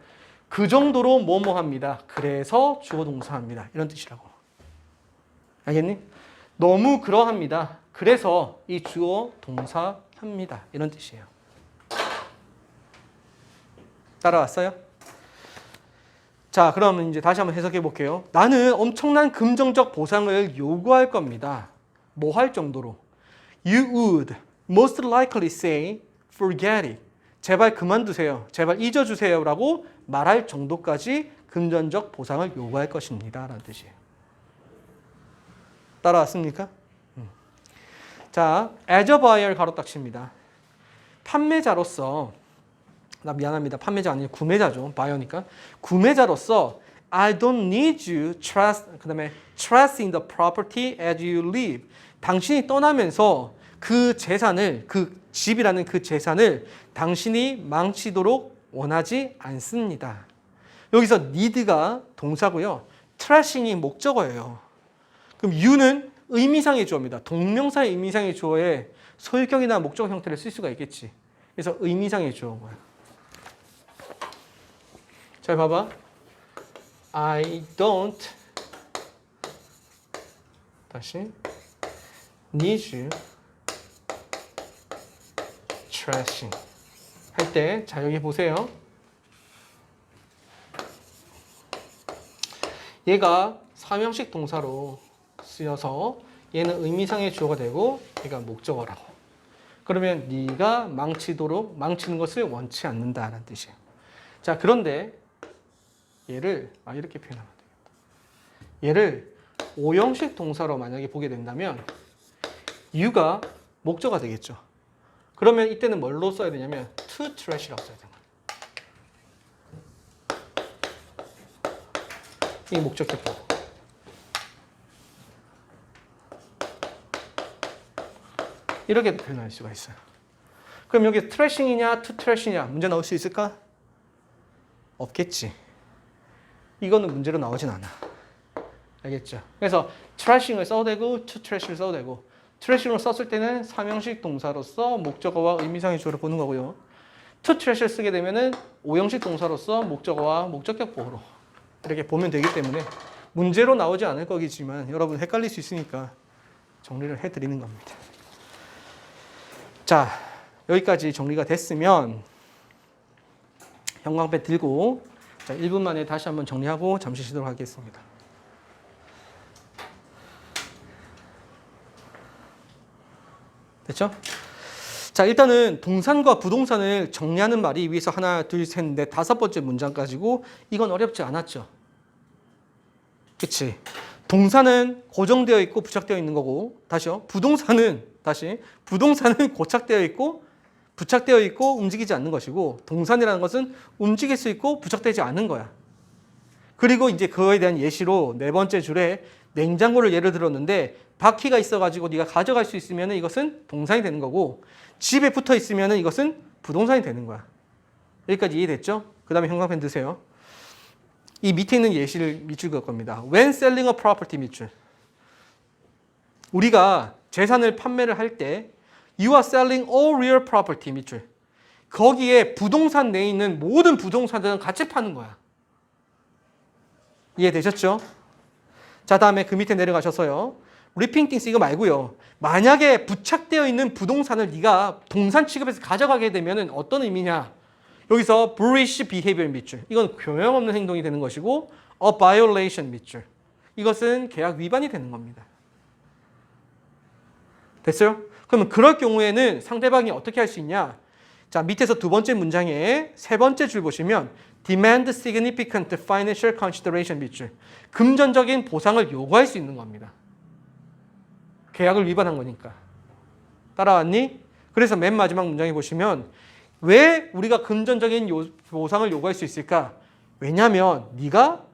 그 정도로 뭐뭐 합니다. 그래서 주어 동사합니다. 이런 뜻이라고. 알겠니? 너무 그러합니다. 그래서 이 주어 동사합니다. 이런 뜻이에요. 따라왔어요? 자, 그럼 이제 다시 한번 해석해 볼게요. 나는 엄청난 금전적 보상을 요구할 겁니다. 뭐 할 정도로? You would most likely say, forget it. 제발 그만두세요. 제발 잊어주세요. 라고 말할 정도까지 금전적 보상을 요구할 것입니다. 라는 뜻이에요. 따라왔습니까? 자, as a buyer 가로 딱 칩니다. 판매자로서 나 미안합니다. 판매자 아니고 구매자죠. buyer니까. 구매자로서 I don't need you 그 다음에 trust in the property as you leave. 당신이 떠나면서 그 재산을 그 집이라는 그 재산을 당신이 망치도록 원하지 않습니다. 여기서 need가 동사고요. trashing이 목적어예요. 그럼 you는 의미상의 주어입니다. 동명사의 의미상의 주어에 소유격이나 목적 형태를 쓸 수가 있겠지. 그래서 의미상의 주어인 거야. 잘 봐봐. I don't 다시 need you trashing 할 때 자 여기 보세요. 얘가 사명식 동사로 쓰여서 얘는 의미상의 주어가 되고 얘가 목적어라고. 그러면 네가 망치는 것을 원치 않는다라는 뜻이에요. 자, 그런데 얘를 이렇게 표현하면 되겠다. 얘를 오형식 동사로 만약에 보게 된다면 you가 목적어가 되겠죠. 그러면 이때는 뭘로 써야 되냐면 to trash라고 써야 돼요. 이 목적격보. 이렇게 표현할 수가 있어요. 그럼 여기 트래싱이냐 to trash이냐 문제 나올 수 있을까? 없겠지. 이거는 문제로 나오진 않아. 알겠죠? 그래서 trashing을 써도 되고 to trash를 써도 되고 trashing을 썼을 때는 사명식 동사로서 목적어와 의미상의 주어를 보는 거고요. to trash를 쓰게 되면은 오형식 동사로서 목적어와 목적격 보호로 이렇게 보면 되기 때문에 문제로 나오지 않을 거겠지만 여러분 헷갈릴 수 있으니까 정리를 해드리는 겁니다. 자, 여기까지 정리가 됐으면 형광펜 들고 자, 1분 만에 다시 한번 정리하고 잠시 쉬도록 하겠습니다. 됐죠? 자, 일단은 동산과 부동산을 정리하는 말이 위에서 하나, 둘, 셋, 넷, 다섯 번째 문장 가지고 이건 어렵지 않았죠? 그치? 동사는 고정되어 있고 부착되어 있는 거고 다시요. 부동산은 고착되어 있고 부착되어 있고 움직이지 않는 것이고 동산이라는 것은 움직일 수 있고 부착되지 않은 거야. 그리고 이제 그거에 대한 예시로 네 번째 줄에 냉장고를 예를 들었는데 바퀴가 있어가지고 네가 가져갈 수 있으면 이것은 동산이 되는 거고 집에 붙어 있으면 이것은 부동산이 되는 거야. 여기까지 이해됐죠? 그 다음에 형광펜 드세요. 이 밑에 있는 예시를 밑줄 그을 겁니다. When selling a property 밑줄. 우리가 재산을 판매를 할 때 You are selling all real property 밑줄. 거기에 부동산 내에 있는 모든 부동산들은 같이 파는 거야. 이해되셨죠? 자, 다음에 그 밑에 내려가셔서요. Ripping things 이거 말고요. 만약에 부착되어 있는 부동산을 네가 동산 취급해서 가져가게 되면 어떤 의미냐? 여기서 bullish behavior 밑줄. 이건 교양 없는 행동이 되는 것이고 a violation 밑줄. 이것은 계약 위반이 되는 겁니다. 됐어요? 그러면 그럴 경우에는 상대방이 어떻게 할 수 있냐? 자, 밑에서 두 번째 문장에 세 번째 줄 보시면 demand significant financial consideration 밑줄. 금전적인 보상을 요구할 수 있는 겁니다. 계약을 위반한 거니까. 따라왔니? 그래서 맨 마지막 문장에 보시면 왜 우리가 금전적인 보상을 요구할 수 있을까? 왜냐하면 네가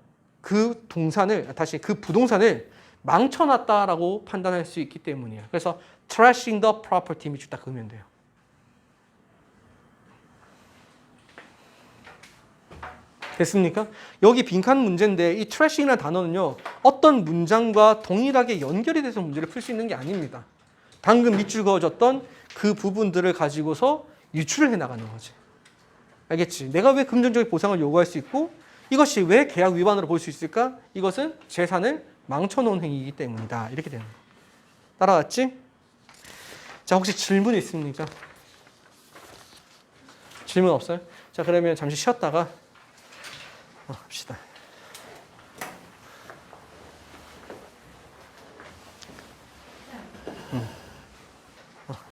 그 부동산을 망쳐놨다라고 판단할 수 있기 때문이에요. 그래서 trashing the property 밑줄 딱 그으면 돼요. 됐습니까? 여기 빈칸 문제인데 이 trashing이라는 단어는요. 어떤 문장과 동일하게 연결이 돼서 문제를 풀 수 있는 게 아닙니다. 방금 밑줄 그어줬던 그 부분들을 가지고서 유출을 해나가는 거지. 알겠지? 내가 왜 금전적인 보상을 요구할 수 있고 이것이 왜 계약 위반으로 볼 수 있을까? 이것은 재산을 망쳐놓은 행위이기 때문이다. 이렇게 되는 거야. 따라왔지? 자, 혹시 질문 있습니까? 질문 없어요? 자, 그러면 잠시 쉬었다가 합시다.